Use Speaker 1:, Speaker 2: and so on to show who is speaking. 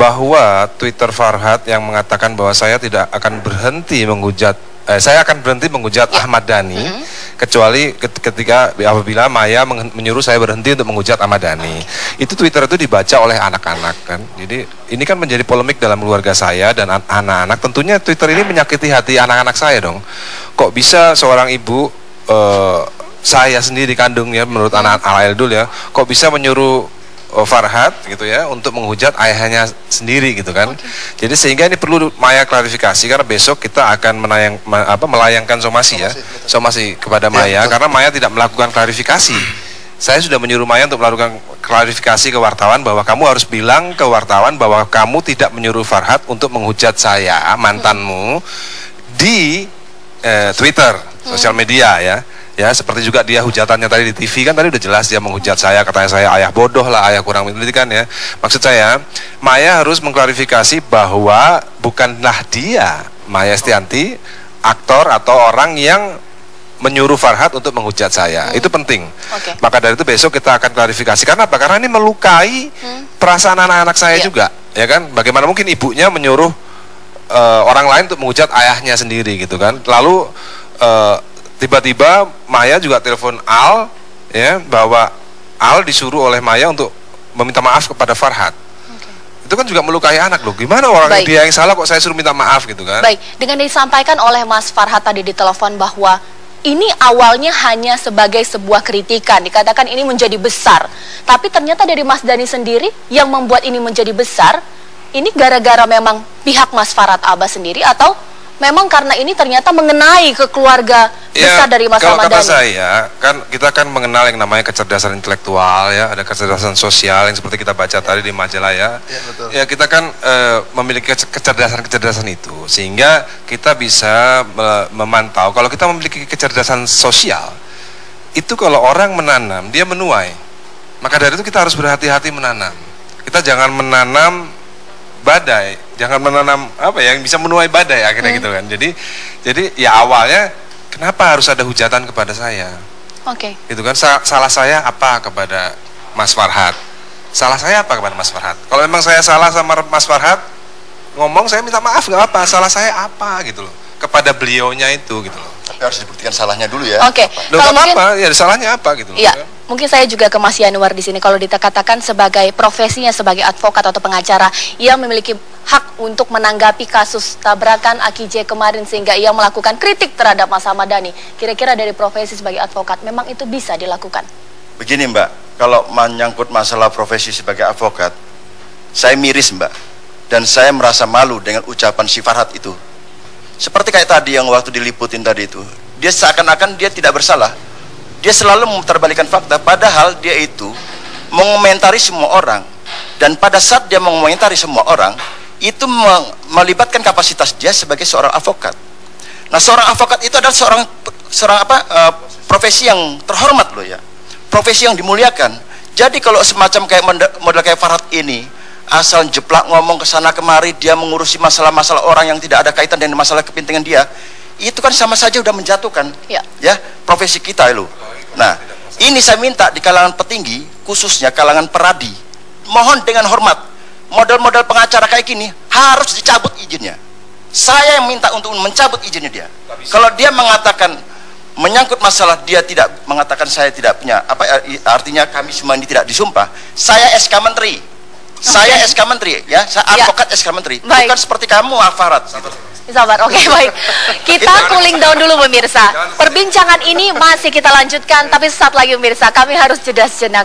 Speaker 1: bahwa Twitter Farhad yang mengatakan bahwa saya tidak akan berhenti menghujat, saya akan berhenti menghujat Ahmad Dhani kecuali ketika apabila Maya menyuruh saya berhenti untuk menghujat Ahmad Dhani. Itu Twitter itu dibaca oleh anak-anak kan. Jadi ini kan menjadi polemik dalam keluarga saya dan anak-anak. Tentunya Twitter ini menyakiti hati anak-anak saya dong. Kok bisa seorang ibu, saya sendiri kandungnya menurut anak Aldul ya, kok bisa menyuruh Farhad gitu ya untuk menghujat ayahnya sendiri gitu kan. Jadi sehingga ini perlu Maya klarifikasi karena besok kita akan melayangkan somasi kepada Maya karena Maya tidak melakukan klarifikasi. Saya sudah menyuruh Maya untuk melakukan klarifikasi ke wartawan bahwa kamu harus bilang ke wartawan bahwa kamu tidak menyuruh Farhad untuk menghujat saya, mantanmu, di Twitter, sosial media ya. Ya, seperti juga dia hujatannya tadi di TV kan tadi udah jelas dia menghujat saya, katanya saya ayah bodoh lah, ayah kurang pendidikan ya. Maksud saya, Maya harus mengklarifikasi bahwa bukanlah dia, Maya Estianty, aktor atau orang yang menyuruh Farhad untuk menghujat saya. Itu penting. Maka dari itu besok kita akan klarifikasi. Karena apa? Karena ini melukai perasaan anak-anak saya juga, ya kan? Bagaimana mungkin ibunya menyuruh orang lain untuk menghujat ayahnya sendiri gitu kan? Lalu tiba-tiba Maya juga telepon Al ya bahwa Al disuruh oleh Maya untuk meminta maaf kepada Farhad. Itu kan juga melukai anak loh. Gimana orang dia yang salah kok saya suruh minta maaf gitu kan?
Speaker 2: Baik, dengan disampaikan oleh Mas Farhad tadi di telepon bahwa ini awalnya hanya sebagai sebuah kritikan, dikatakan ini menjadi besar. Tapi ternyata dari Mas Dhani sendiri yang membuat ini menjadi besar, ini gara-gara memang pihak Mas Farhad Abbas sendiri atau memang karena ini ternyata mengenai ke keluarga besar dari Mas Ahmad Dhani. Kalau kata saya, kan kita kan mengenal yang namanya kecerdasan intelektual ya, ada kecerdasan sosial yang seperti kita baca tadi di majalah ya. Betul. Ya kita kan memiliki kecerdasan itu sehingga kita bisa memantau. Kalau kita memiliki kecerdasan sosial, itu kalau orang menanam dia menuai. Maka dari itu kita harus berhati-hati menanam. Kita jangan menanam badai, jangan menanam apa ya, yang bisa menuai badai akhirnya gitu kan. Jadi ya awalnya kenapa harus ada hujatan kepada saya? Gitu kan, salah saya apa kepada Mas Farhad? Salah saya apa kepada Mas Farhad? Kalau memang saya salah sama Mas Farhad, ngomong saya minta maaf nggak apa. Salah saya apa gitu loh kepada beliaunya itu gitu loh.
Speaker 3: Tapi harus dibuktikan salahnya dulu ya.
Speaker 1: Kalau apa? Ya salahnya apa gitu loh.
Speaker 2: Iya. Mungkin saya juga ke Mas Yanuar di sini. Kalau dikatakan sebagai profesinya sebagai advokat atau pengacara yang memiliki hak untuk menanggapi kasus tabrakan Aki J kemarin sehingga ia melakukan kritik terhadap Mas Ahmad Dhani. Kira-kira dari profesi sebagai advokat memang itu bisa dilakukan?
Speaker 3: Begini Mbak, kalau menyangkut masalah profesi sebagai advokat, saya miris Mbak, dan saya merasa malu dengan ucapan si Farhad itu. Seperti kayak tadi yang waktu diliputin tadi itu, dia seakan-akan dia tidak bersalah. Dia selalu memutarbalikkan fakta, padahal dia itu mengomentari semua orang. Dan pada saat dia mengomentari semua orang, itu melibatkan kapasitas dia sebagai seorang advokat. Nah, seorang advokat itu adalah profesi yang terhormat loh ya. Profesi yang dimuliakan. Jadi kalau semacam kayak model kayak Farhad ini, asal jeplak ngomong ke sana kemari, dia mengurusi masalah-masalah orang yang tidak ada kaitan dengan masalah kepentingan dia, itu kan sama saja udah menjatuhkan ya profesi kita loh. Nah, ini saya minta di kalangan petinggi, khususnya kalangan peradi, mohon dengan hormat, model-model pengacara kayak gini harus dicabut izinnya. Saya yang minta untuk mencabut izinnya dia. Kalau dia mengatakan menyangkut masalah, dia tidak mengatakan saya tidak punya artinya kami semua ini tidak disumpah. Saya SK Menteri. Saya SK Menteri ya, saya advokat SK Menteri. Bukan seperti kamu Farhad gitu.
Speaker 2: Sabar, baik. Kita cooling down dulu pemirsa. Perbincangan ini masih kita lanjutkan, tapi sesaat lagi pemirsa, kami harus jeda sejenak.